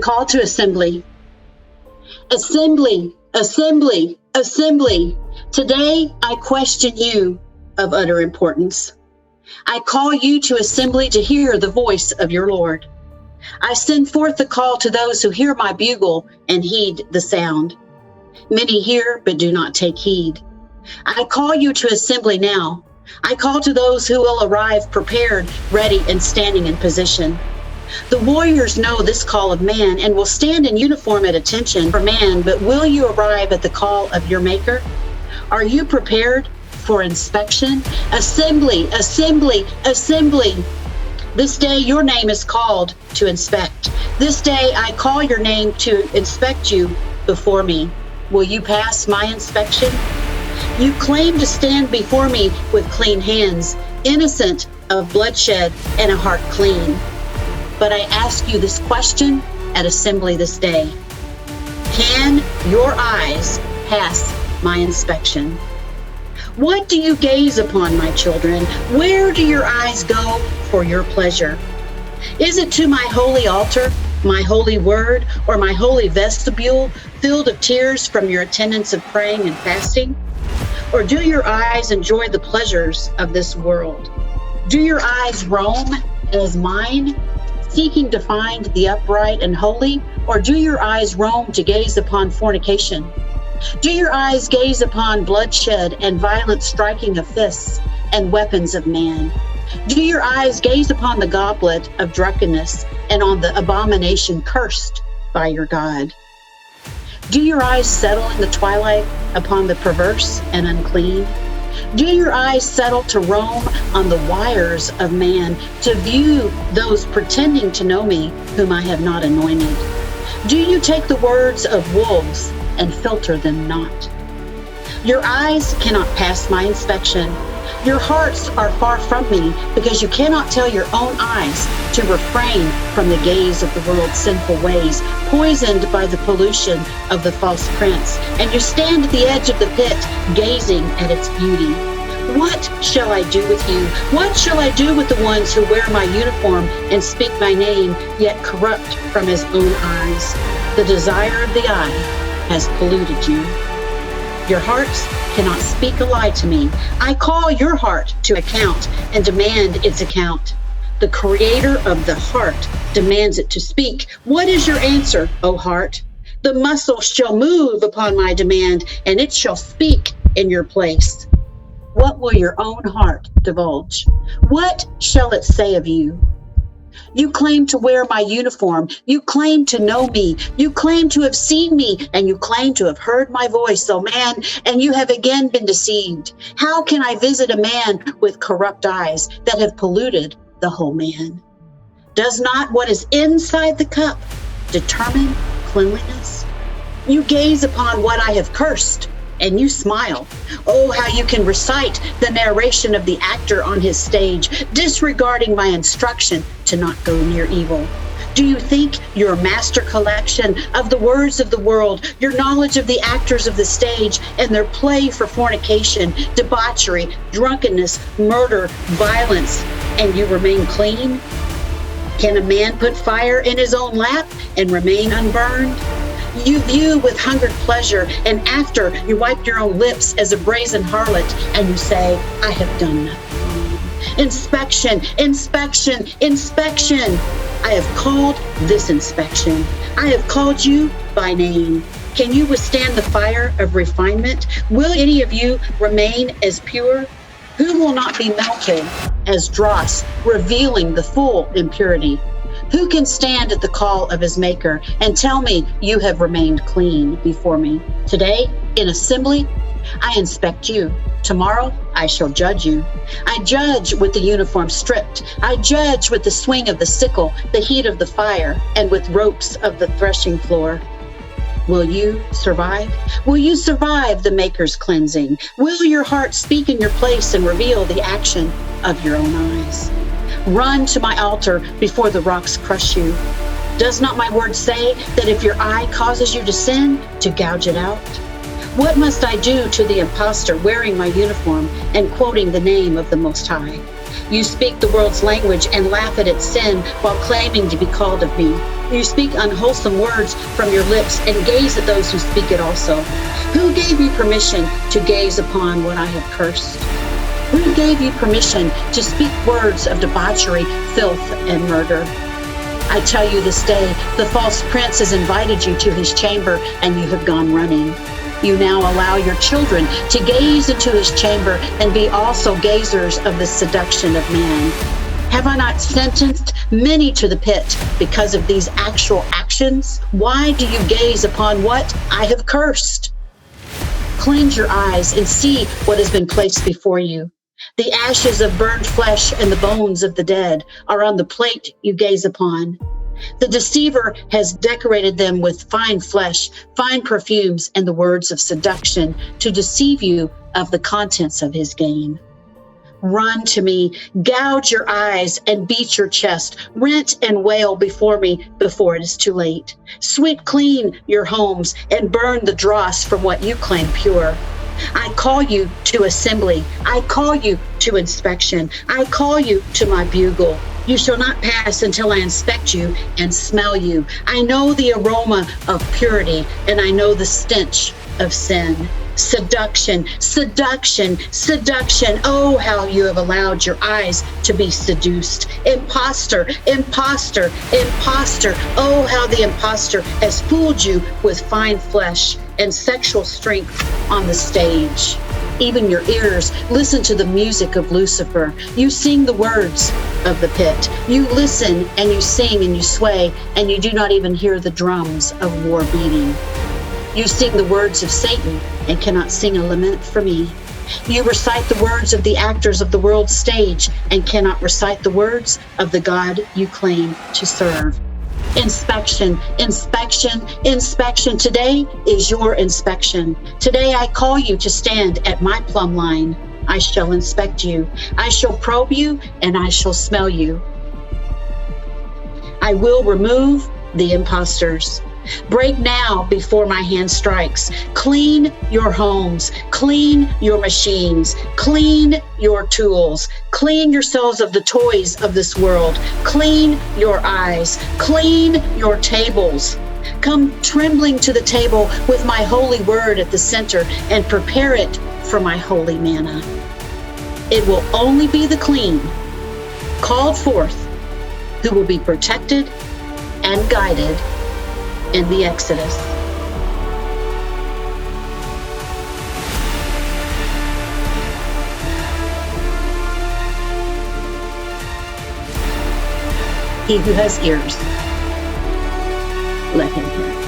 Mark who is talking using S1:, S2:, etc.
S1: call to assembly. Assembly, assembly, assembly. Today I question you of utter importance. I call you to assembly to hear the voice of your Lord. I send forth the call to those who hear my bugle and heed the sound. Many hear but do not take heed. I call you to assembly now. I call to those who will arrive prepared, ready, and standing in position. The warriors know this call of man and will stand in uniform at attention for man, but will you arrive at the call of your Maker? Are you prepared for inspection? Assembly, assembly, assembly. This day your name is called to inspect. This day I call your name to inspect you before me. Will you pass my inspection? You claim to stand before me with clean hands, innocent of bloodshed and a heart clean. But I ask you this question at assembly this day. Can your eyes pass my inspection? What do you gaze upon, my children? Where do your eyes go for your pleasure? Is it to my holy altar, my holy word, or my holy vestibule filled of tears from your attendance of praying and fasting? Or do your eyes enjoy the pleasures of this world? Do your eyes roam as mine, seeking to find the upright and holy? Or do your eyes roam to gaze upon fornication? Do your eyes gaze upon bloodshed and violent striking of fists and weapons of man? Do your eyes gaze upon the goblet of drunkenness and on the abomination cursed by your God? Do your eyes settle in the twilight upon the perverse and unclean? Do your eyes settle to roam on the wires of man, to view those pretending to know me, whom I have not anointed? Do you take the words of wolves and filter them not? Your eyes cannot pass my inspection. Your hearts are far from me, because you cannot tell your own eyes to refrain from the gaze of the world's sinful ways, poisoned by the pollution of the false prince, and you stand at the edge of the pit, gazing at its beauty. What shall I do with you? What shall I do with the ones who wear my uniform and speak my name, yet corrupt from his own eyes? The desire of the eye has polluted you. Your hearts cannot speak a lie to me. I call your heart to account and demand its account. The creator of the heart demands it to speak. What is your answer, O heart? The muscle shall move upon my demand, and it shall speak in your place. What will your own heart divulge? What shall it say of you? You claim to wear my uniform. You claim to know me. You claim to have seen me, and you claim to have heard my voice, O man, and you have again been deceived. How can I visit a man with corrupt eyes that have polluted the whole man? Does not what is inside the cup determine cleanliness? You gaze upon what I have cursed, and you smile. Oh, how you can recite the narration of the actor on his stage, disregarding my instruction to not go near evil. Do you think your master collection of the words of the world, your knowledge of the actors of the stage and their play for fornication, debauchery, drunkenness, murder, violence, and you remain clean? Can a man put fire in his own lap and remain unburned? You view with hungered pleasure, and after you wipe your own lips as a brazen harlot, and you say, I have done nothing wrong. Inspection, inspection, inspection. I have called this inspection. I have called you by name. Can you withstand the fire of refinement? Will any of you remain as pure? Who will not be melted as dross, revealing the full impurity? Who can stand at the call of his Maker and tell me you have remained clean before me? Today, in assembly, I inspect you. Tomorrow, I shall judge you. I judge with the uniform stripped. I judge with the swing of the sickle, the heat of the fire, and with ropes of the threshing floor. Will you survive? Will you survive the Maker's cleansing? Will your heart speak in your place and reveal the action of your own eyes? Run to my altar before the rocks crush you. Does not my word say that if your eye causes you to sin, to gouge it out? What must I do to the impostor wearing my uniform and quoting the name of the Most High? You speak the world's language and laugh at its sin while claiming to be called of me. You speak unwholesome words from your lips and gaze at those who speak it also. Who gave you permission to gaze upon what I have cursed? Who gave you permission to speak words of debauchery, filth, and murder? I tell you this day, the false prince has invited you to his chamber, and you have gone running. You now allow your children to gaze into his chamber and be also gazers of the seduction of man. Have I not sentenced many to the pit because of these actual actions? Why do you gaze upon what I have cursed? Cleanse your eyes and see what has been placed before you. The ashes of burned flesh and the bones of the dead are on the plate you gaze upon. The deceiver has decorated them with fine flesh, fine perfumes, and the words of seduction to deceive you of the contents of his gain. Run to me, gouge your eyes, and beat your chest. Rent and wail before me before it is too late. Sweep clean your homes and burn the dross from what you claim pure. I call you to assembly. I call you to inspection. I call you to my bugle. You shall not pass until I inspect you and smell you. I know the aroma of purity, and I know the stench of sin. Seduction, seduction, seduction. Oh, how you have allowed your eyes to be seduced. Imposter, imposter, imposter. Oh, how the imposter has fooled you with fine flesh and sexual strength on the stage. Even your ears listen to the music of Lucifer. You sing the words of the pit. You listen and you sing and you sway, and you do not even hear the drums of war beating. You sing the words of Satan and cannot sing a lament for me. You recite the words of the actors of the world's stage and cannot recite the words of the God you claim to serve. Inspection, inspection, inspection. Today is your inspection. Today I call you to stand at my plumb line. I shall inspect you. I shall probe you, and I shall smell you. I will remove the imposters. Break now before my hand strikes. Clean your homes, clean your machines, clean your tools, clean yourselves of the toys of this world, clean your eyes, clean your tables. Come trembling to the table with my holy word at the center and prepare it for my holy manna. It will only be the clean, called forth, who will be protected and guided in the Exodus. He who has ears, let him hear.